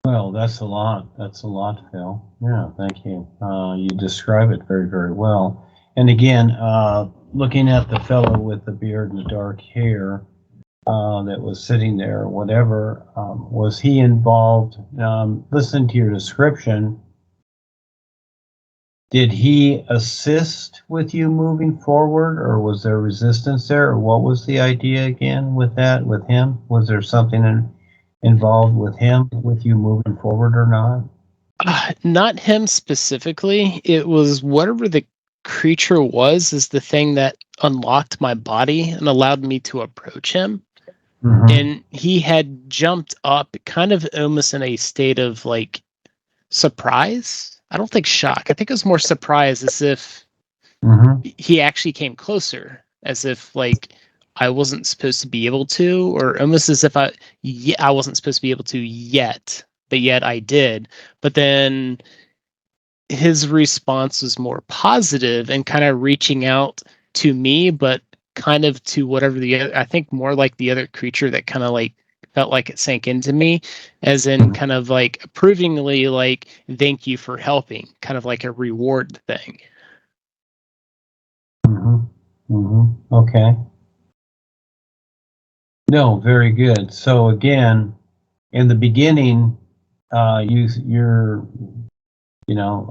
Well, that's a lot. That's a lot, Phil. Yeah, thank you. You describe it very, very well. And again, looking at the fellow with the beard and the dark hair that was sitting there, or whatever, was he involved? Listen to your description. Did he assist with you moving forward, or was there resistance there, or what was the idea again with that, with him? Was there something involved with him, with you moving forward or not? Not him specifically. It was whatever the creature was, is the thing that unlocked my body and allowed me to approach him. Mm-hmm. And he had jumped up kind of almost in a state of like surprise. I don't think shock. I think it was more surprise, as if he actually came closer, as if like I wasn't supposed to be able to, or almost as if I wasn't supposed to be able to yet, but yet I did. But then his response was more positive and kind of reaching out to me, but kind of to whatever the other, I think more like the other creature that kind of like felt like it sank into me, as in kind of like approvingly, like, thank you for helping, kind of like a reward thing. Okay. No, very good. So again, in the beginning, you're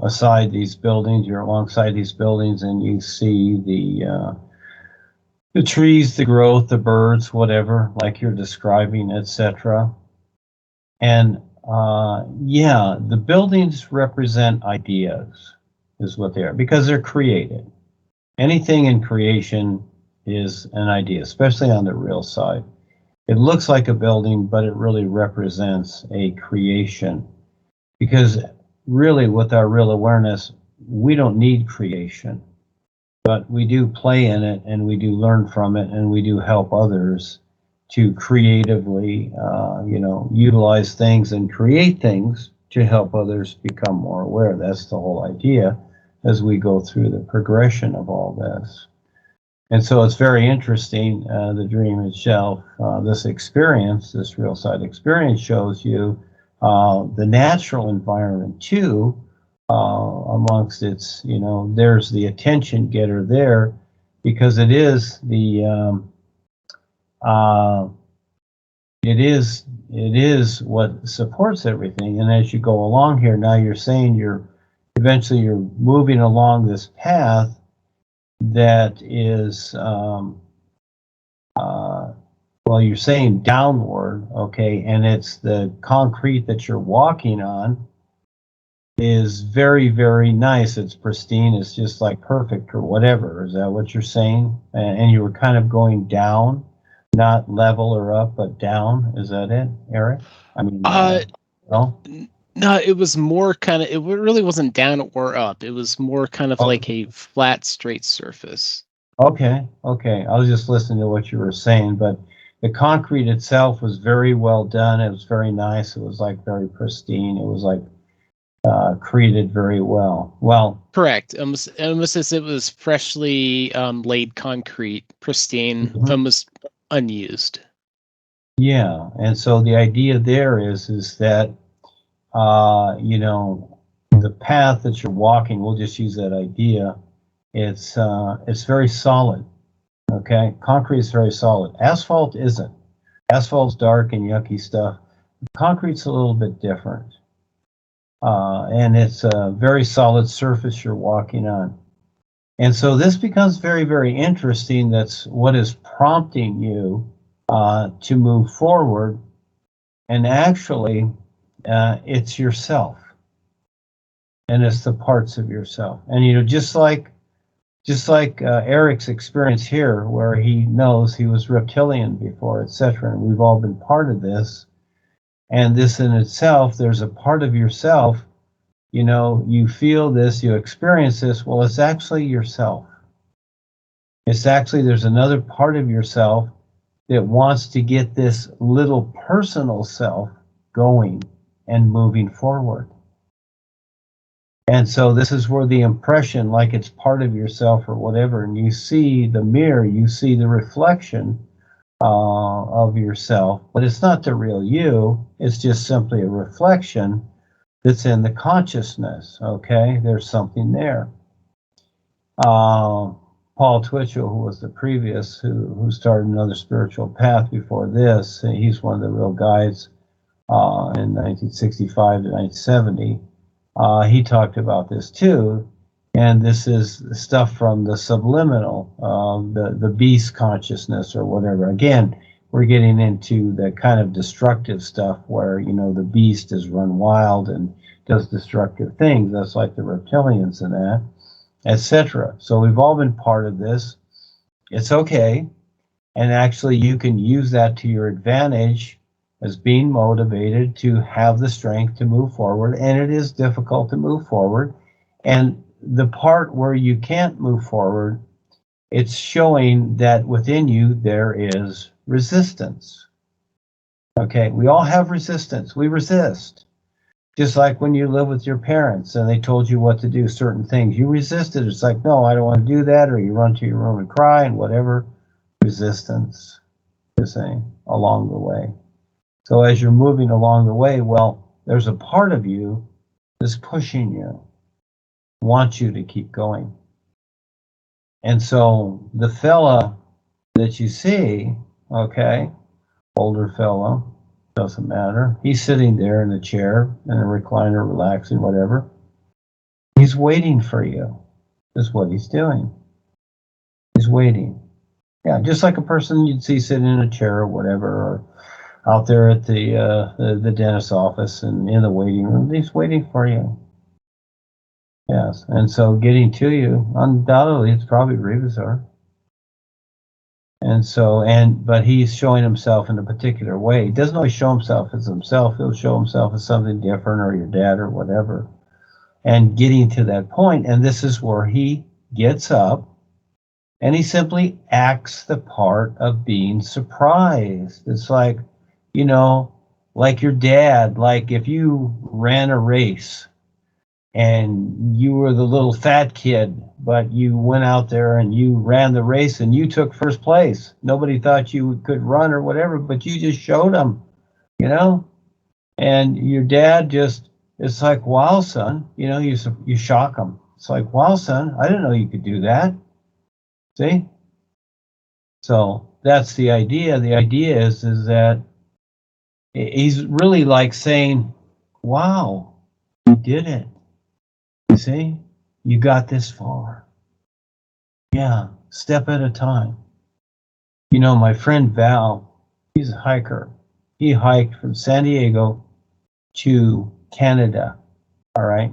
aside these buildings, you're alongside these buildings, and you see the trees, the growth, the birds, whatever, like you're describing, etc. And the buildings represent ideas, is what they are, because they're created. Anything in creation is an idea, especially on the real side. It looks like a building, but it really represents a creation. Because really, with our real awareness, we don't need creation, but we do play in it, and we do learn from it, and we do help others to creatively, utilize things and create things to help others become more aware. That's the whole idea as we go through the progression of all this. And so it's very interesting, the dream itself, this experience, this real side experience shows you the natural environment too, amongst its, there's the attention getter there, because it is the, it is what supports everything. And as you go along here, now you're saying eventually you're moving along this path that is, you're saying downward, okay, and it's the concrete that you're walking on is very, very nice. It's pristine. It's just like perfect or whatever. Is that what you're saying? And you were kind of going down, not level or up, but down. Is that it, Eric? I mean, no? No, it was more kind of, it really wasn't down or up. It was more kind of like a flat, straight surface. Okay. I was just listening to what you were saying, but the concrete itself was very well done. It was very nice. It was like very pristine. It was like created very well. Well, correct. Almost as it was freshly laid concrete, pristine, almost unused. Yeah, and so the idea there is that the path that you're walking, we'll just use that idea. It's very solid. Okay, concrete is very solid. Asphalt isn't. Asphalt's dark and yucky stuff. Concrete's a little bit different. And it's a very solid surface you're walking on. And so this becomes very, very interesting. That's what is prompting you to move forward. And actually, it's yourself. And it's the parts of yourself. And, just like Eric's experience here, where he knows he was reptilian before, etc., and we've all been part of this. And this in itself, there's a part of yourself, you feel this, you experience this. Well, it's actually yourself. It's actually, there's another part of yourself that wants to get this little personal self going and moving forward. And so this is where the impression, like it's part of yourself or whatever, and you see the mirror, you see the reflection of yourself, but it's not the real you. It's just simply a reflection that's in the consciousness, okay? There's something there. Paul Twitchell, who was the previous, who started another spiritual path before this, he's one of the real guides in 1965 to 1970. He talked about this too, and this is stuff from the subliminal, the beast consciousness or whatever. Again, we're getting into the kind of destructive stuff where, you know, the beast is run wild and does destructive things. That's like the reptilians and that, etc. So we've all been part of this. It's okay. And actually you can use that to your advantage as being motivated to have the strength to move forward. And it is difficult to move forward. And the part where you can't move forward, it's showing that within you there is resistance. Okay, we all have resistance. We resist. Just like when you live with your parents and they told you what to do, certain things, you resisted. It's like, no, I don't want to do that, or you run to your room and cry and whatever. Resistance, you're saying, along the way. So as you're moving along the way, well, there's a part of you that's pushing you, wants you to keep going. And so the fella that you see, okay, older fella, doesn't matter. He's sitting there in a chair, in a recliner, relaxing, whatever. He's waiting for you. That's what he's doing. He's waiting. Yeah, just like a person you'd see sitting in a chair or whatever, or out there at the dentist's office and in the waiting room. He's waiting for you. Yes, and so getting to you, undoubtedly, it's probably Rebisar. And so, but he's showing himself in a particular way. He doesn't always show himself as himself. He'll show himself as something different, or your dad or whatever. And getting to that point, and this is where he gets up and he simply acts the part of being surprised. It's like, you know, like your dad, like if you ran a race and you were the little fat kid, but you went out there and you ran the race and you took first place. Nobody thought you could run or whatever, but you just showed them, you know? And your dad just, it's like, wow, son, you know, you shock him. It's like, wow, son, I didn't know you could do that. See? So that's the idea. The idea is that he's really like saying, wow, you did it. You see? You got this far. Yeah, step at a time. You know, my friend Val, he's a hiker. He hiked from San Diego to Canada. All right?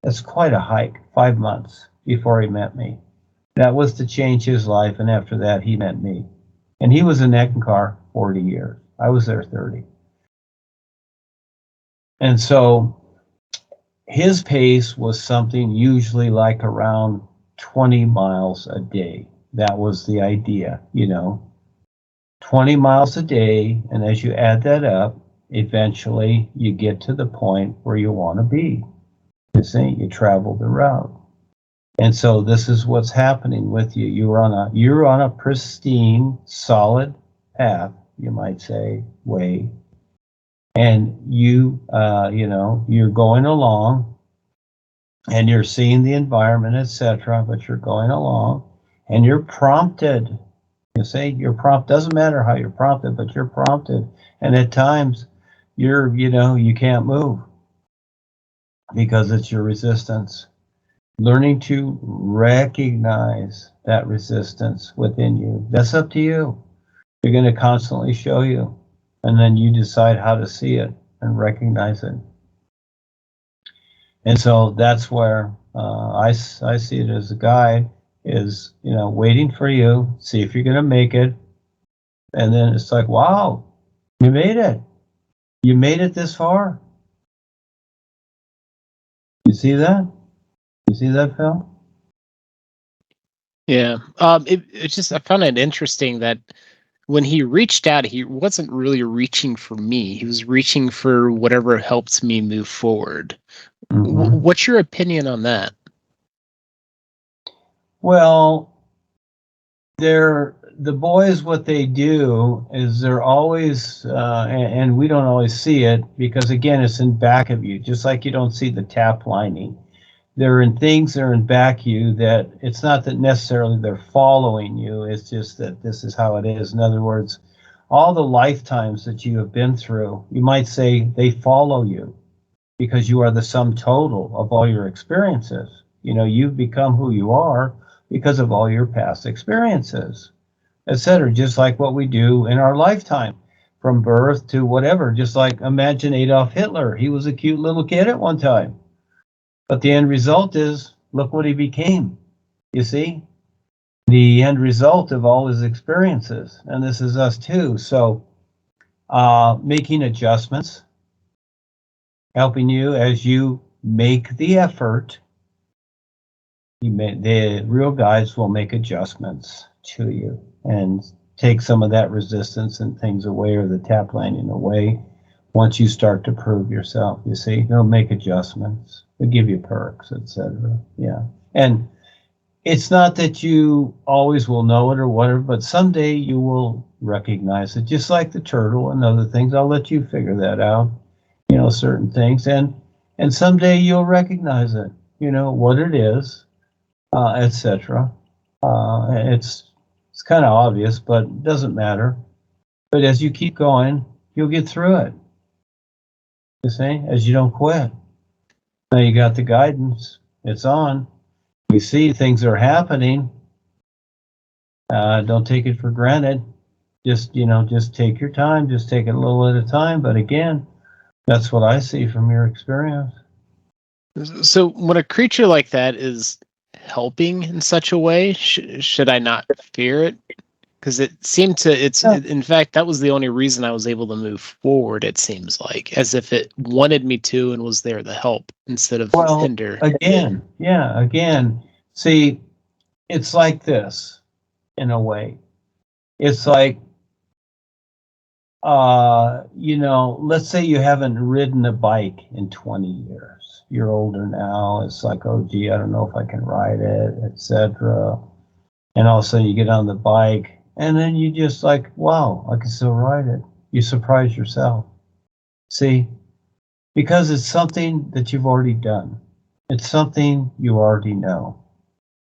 That's quite a hike, 5 months before he met me. That was to change his life, and after that, he met me. And he was in Eckankar 40 years. I was there 30. And so his pace was something usually like around 20 miles a day. That was the idea, you know, 20 miles a day. And as you add that up, eventually you get to the point where you want to be. You see, you travel the route. And so this is what's happening with you. You're on a pristine, solid path, you might say, way. And you know, you're going along and you're seeing the environment, etc., but you're going along and you're prompted. You say you're prompted. Doesn't matter how you're prompted, but you're prompted. And at times you can't move because it's your resistance. Learning to recognize that resistance within you. That's up to you. You're going to constantly show you. And then you decide how to see it and recognize it. And so that's where I see it as a guide is, you know, waiting for you, see if you're going to make it. And then it's like, wow, you made it. You made it this far. You see that? You see that, Phil? Yeah. It's just, I found it interesting that when he reached out, he wasn't really reaching for me. He was reaching for whatever helps me move forward. Mm-hmm. What's your opinion on that? Well, there the boys, what they do is they're always, and we don't always see it because, again, it's in back of you, just like you don't see the tap lining. There are things that are in back of you that it's not that necessarily they're following you. It's just that this is how it is. In other words, all the lifetimes that you have been through, you might say they follow you because you are the sum total of all your experiences. You know, you've become who you are because of all your past experiences, etc. Just like what we do in our lifetime, from birth to whatever. Just like imagine Adolf Hitler. He was a cute little kid at one time. But the end result is, look what he became. You see? The end result of all his experiences. And this is us too. So making adjustments, helping you as you make the effort. The real guides will make adjustments to you and take some of that resistance and things away, or the tap lining away. Once you start to prove yourself, you see, they'll make adjustments. They'll give you perks, etc. Yeah. And it's not that you always will know it or whatever, but someday you will recognize it, just like the turtle and other things. I'll let you figure that out, you know, certain things. And someday you'll recognize it, you know, what it is, etc. It's kind of obvious, but it doesn't matter. But as you keep going, you'll get through it. You see, as you don't quit. Now you got the guidance. It's on. You see things are happening. Don't take it for granted. Just, you know, just take your time. Just take it a little at a time. But again, that's what I see from your experience. So when a creature like that is helping in such a way, should I not fear it? Because it seemed to, in fact, that was the only reason I was able to move forward, it seems like, as if it wanted me to and was there to help instead of hinder. Again, see, it's like this, in a way. It's like, you know, let's say you haven't ridden a bike in 20 years. You're older now. It's like, oh, gee, I don't know if I can ride it, etc. And all of a sudden you get on the bike, and then you just like, wow, I can still ride it. You surprise yourself. See? Because it's something that you've already done. It's something you already know.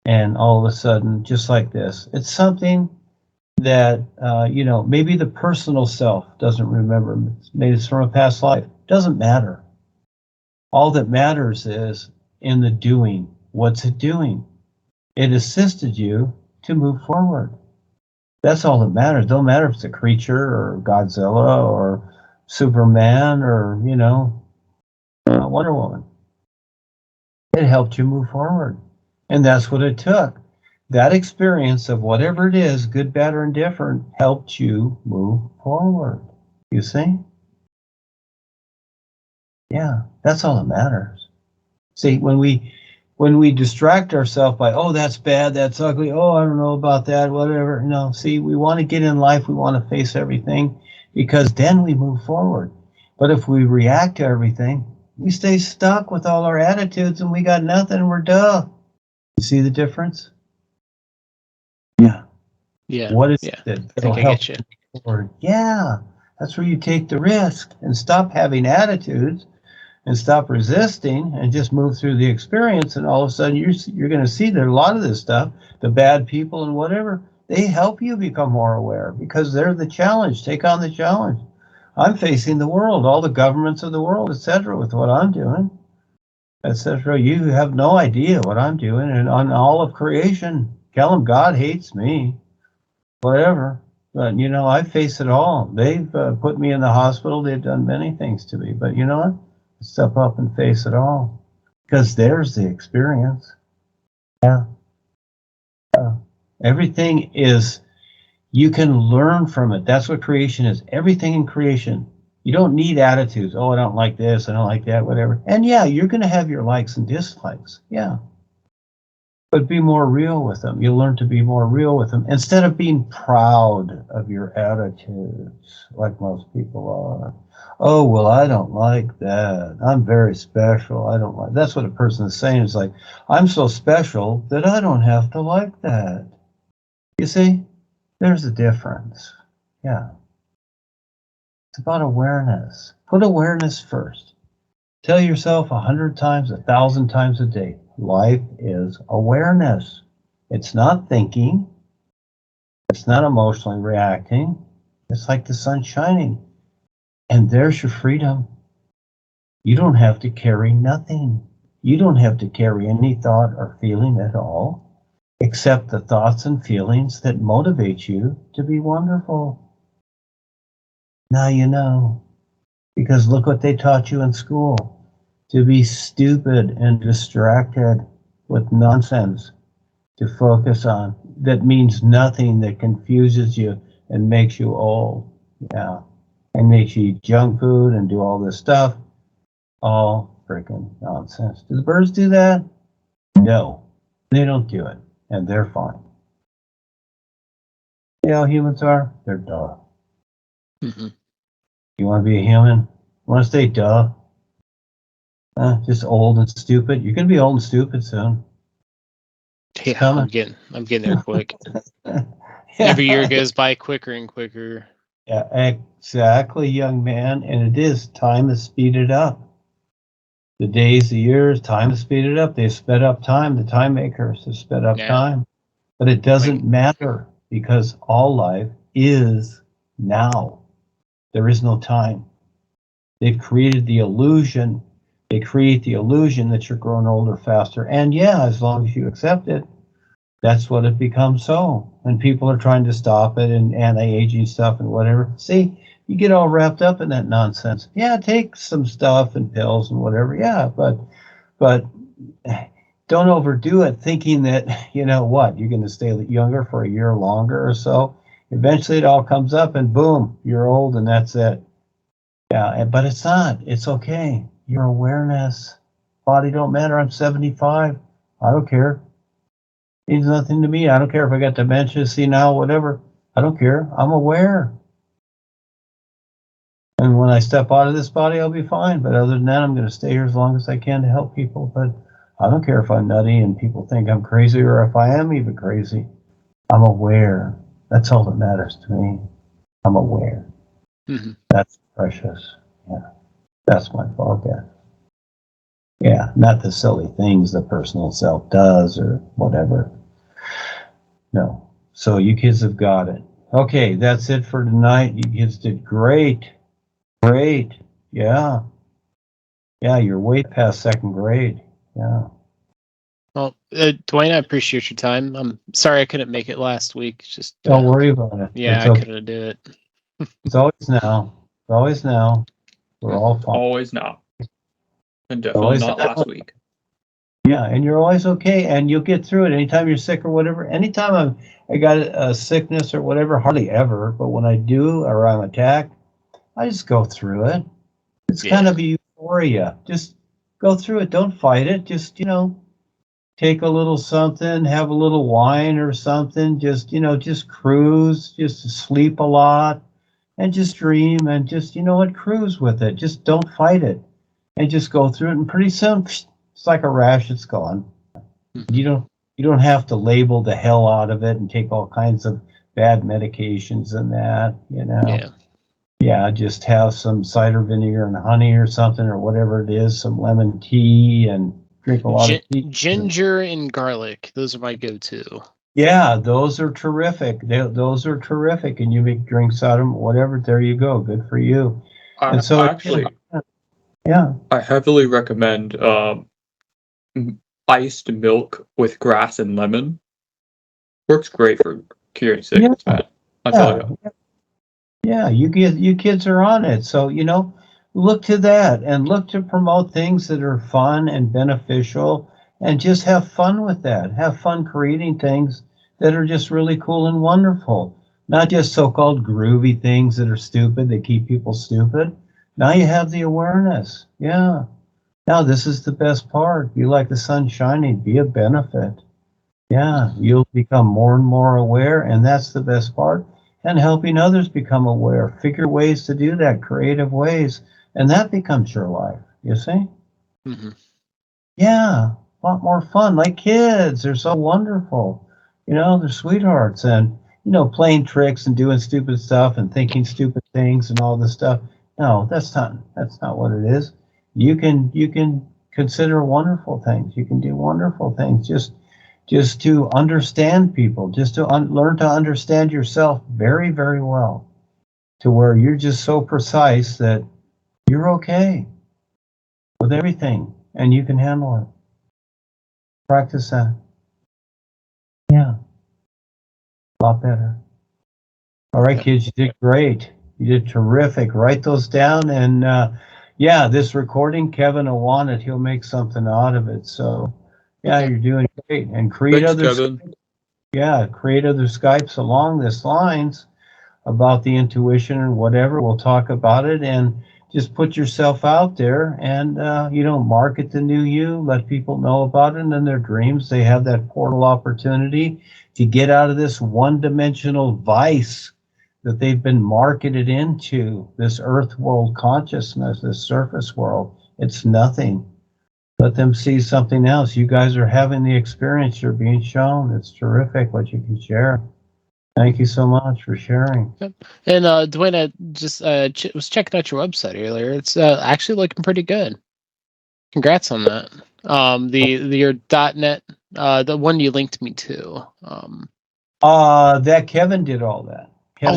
And all of a sudden, just like this, it's something that, you know, maybe the personal self doesn't remember. Maybe it's from a past life. Doesn't matter. All that matters is in the doing. What's it doing? It assisted you to move forward. That's all that matters. Don't matter if it's a creature or Godzilla or Superman or, you know, Wonder Woman. It helped you move forward. And that's what it took. That experience of whatever it is, good, bad, or indifferent, helped you move forward. You see? Yeah, that's all that matters. See, when we distract ourselves by, oh, that's bad, that's ugly, oh, I don't know about that, whatever. No, see, we want to get in life, we want to face everything, because then we move forward. But if we react to everything, we stay stuck with all our attitudes and we got nothing, we're duh. You see the difference? Yeah. Yeah. What is it that'll help you forward? Yeah, that's where you take the risk and stop having attitudes and stop resisting and just move through the experience, and all of a sudden you're going to see that a lot of this stuff, the bad people and whatever, they help you become more aware because they're the challenge. Take on the challenge. I'm facing the world, all the governments of the world, etc., with what I'm doing, etc. You have no idea what I'm doing, and on all of creation, tell them God hates me, whatever. But, you know, I face it all. They've put me in the hospital. They've done many things to me. But you know what? Step up and face it all, because there's the experience. Yeah. Everything is, you can learn from it. That's what creation is. Everything in creation. You don't need attitudes. Oh, I don't like this, I don't like that, whatever. And yeah, you're going to have your likes and dislikes. Yeah. But be more real with them. You'll learn to be more real with them instead of being proud of your attitudes like most people are. Oh, well, I don't like that. I'm very special. I don't like. That's what a person is saying. It's like, I'm so special that I don't have to like that. You see? There's a difference. Yeah. It's about awareness. Put awareness first. Tell yourself 100 times, 1,000 times a day, life is awareness. It's not thinking. It's not emotionally reacting. It's like the sun shining. And there's your freedom. You don't have to carry nothing. You don't have to carry any thought or feeling at all, except the thoughts and feelings that motivate you to be wonderful. Now you know. Because look what they taught you in school. To be stupid and distracted with nonsense to focus on that means nothing, that confuses you and makes you old. Yeah. And makes you eat junk food and do all this stuff. All freaking nonsense. Do the birds do that? No. They don't do it. And they're fine. You know how humans are? They're duh. Mm-hmm. You want to be a human? Want to stay duh? Just old and stupid? You're going to be old and stupid soon. Yeah, I'm getting there quick. Yeah. Every year goes by quicker and quicker. Yeah, exactly, young man. And it is. Time is speeded up. The days, the years, time is speeded up. They sped up time. The time makers have sped up time. But it doesn't matter because all life is now. There is no time. They've created the illusion. They create the illusion that you're growing older faster. And yeah, as long as you accept it, that's what it becomes so. And people are trying to stop it and anti-aging stuff and whatever. See, you get all wrapped up in that nonsense. Yeah, take some stuff and pills and whatever. Yeah, but don't overdo it thinking that, you know what, you're going to stay younger for a year longer or so. Eventually it all comes up and boom, you're old and that's it. Yeah, but it's not. It's okay. Your awareness. Body don't matter. I'm 75. I don't care. Means nothing to me. I don't care if I got dementia, senile, whatever. I don't care. I'm aware. And when I step out of this body, I'll be fine. But other than that, I'm going to stay here as long as I can to help people. But I don't care if I'm nutty and people think I'm crazy or if I am even crazy. I'm aware. That's all that matters to me. I'm aware. Mm-hmm. That's precious. Yeah. That's my focus. Yeah, not the silly things the personal self does or whatever. No. So you kids have got it. Okay, that's it for tonight. You kids did great. Great. Yeah. Yeah, you're way past second grade. Yeah. Well, Duane, I appreciate your time. I'm sorry I couldn't make it last week. Just Don't worry about it. Yeah, it's I okay. couldn't do it. It's always now. It's always now. We're all fine. Always now. And definitely not last week. Yeah, and you're always okay, and you'll get through it. Anytime you're sick or whatever, anytime I got a sickness or whatever, hardly ever, but when I do or I'm attacked, I just go through it. It's kind of a euphoria. Just go through it. Don't fight it. Just, take a little something, have a little wine or something. Just, just cruise, just sleep a lot and just dream and just, cruise with it. Just don't fight it and just go through it. And pretty soon, it's like a rash. It's gone. Mm-hmm. You don't have to label the hell out of it and take all kinds of bad medications and that, Yeah, just have some cider vinegar and honey or something or whatever it is, some lemon tea and drink a lot of tea. Ginger and garlic. Those are my go-to. Yeah, those are terrific. Those are terrific. And you make drinks out of them, whatever. There you go. Good for you. And so actually, yeah, I heavily recommend iced milk with grass and lemon. Works great for curing sickness, man. I tell you. Yeah, you kids are on it. So, look to that and look to promote things that are fun and beneficial and just have fun with that. Have fun creating things that are just really cool and wonderful. Not just so-called groovy things that are stupid, that keep people stupid. Now you have the awareness. Yeah. Now this is the best part. Be like the sun shining. Be a benefit. Yeah, you'll become more and more aware, and that's the best part. And helping others become aware. Figure ways to do that, creative ways. And that becomes your life, you see? Mm-hmm. Yeah, a lot more fun. Like kids, they're so wonderful. They're sweethearts. And playing tricks and doing stupid stuff and thinking stupid things and all this stuff. No, that's not what it is. You can consider wonderful things. You can do wonderful things. Just to understand people, just to learn to understand yourself very, very well, to where you're just so precise that you're okay with everything and you can handle it. Practice that. Yeah. A lot better. All right, kids, you did great. You did terrific. Write those down. And yeah, this recording, Kevin will want it. He'll make something out of it. So yeah, you're doing great. And create Thanks, other Kevin. create other Skypes along this lines about the intuition and whatever. We'll talk about it and just put yourself out there and market the new you, let people know about it and their dreams. They have that portal opportunity to get out of this one-dimensional vice that they've been marketed into, this earth world consciousness, this surface world. It's nothing. Let them see something else. You guys are having the experience you're being shown. It's terrific what you can share. Thank you so much for sharing. Yep. And Duane, I just was checking out your website earlier. It's actually looking pretty good. Congrats on that. Your .NET, the one you linked me to. That Kevin did all that.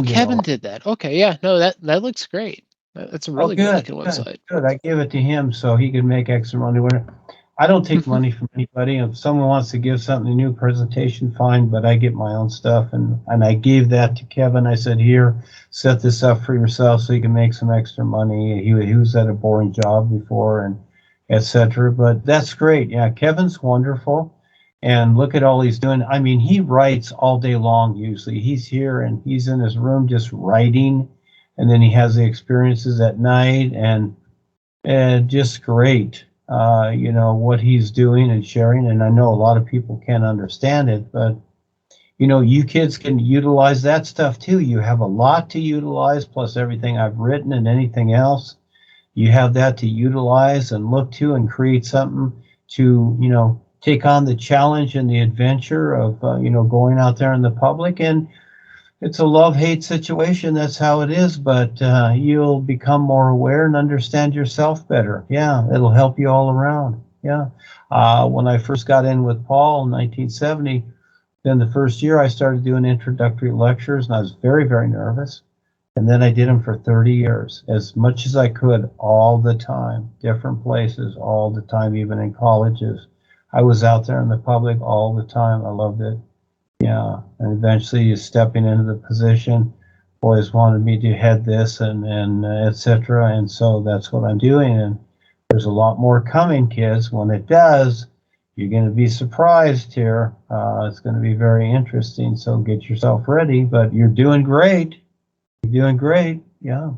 Kevin did that. Okay, yeah, no, that looks great. That's a really good looking website. Good. I gave it to him so he could make extra money with it. I don't take money from anybody. If someone wants to give something, a new presentation, fine, but I get my own stuff. And I gave that to Kevin. I said, here, set this up for yourself so you can make some extra money. He was at a boring job before and etc. But that's great. Yeah, Kevin's wonderful. And look at all he's doing. I mean, he writes all day long usually. He's here and he's in his room just writing. And then he has the experiences at night and just great. What he's doing and sharing. And I know a lot of people can't understand it, but you kids can utilize that stuff too. You have a lot to utilize, plus everything I've written and anything else. You have that to utilize and look to and create something to, take on the challenge and the adventure of, going out there in the public. And it's a love-hate situation. That's how it is. But you'll become more aware and understand yourself better. Yeah, it'll help you all around. Yeah. When I first got in with Paul in 1970, then the first year I started doing introductory lectures, and I was very, very nervous. And then I did them for 30 years, as much as I could, all the time, different places, all the time, even in colleges. I was out there in the public all the time. I loved it. Yeah, and eventually stepping into the position, boys wanted me to head this and etc. And so that's what I'm doing. And there's a lot more coming, kids. When it does, you're going to be surprised here. It's going to be very interesting. So get yourself ready. But you're doing great. You're doing great. Yeah.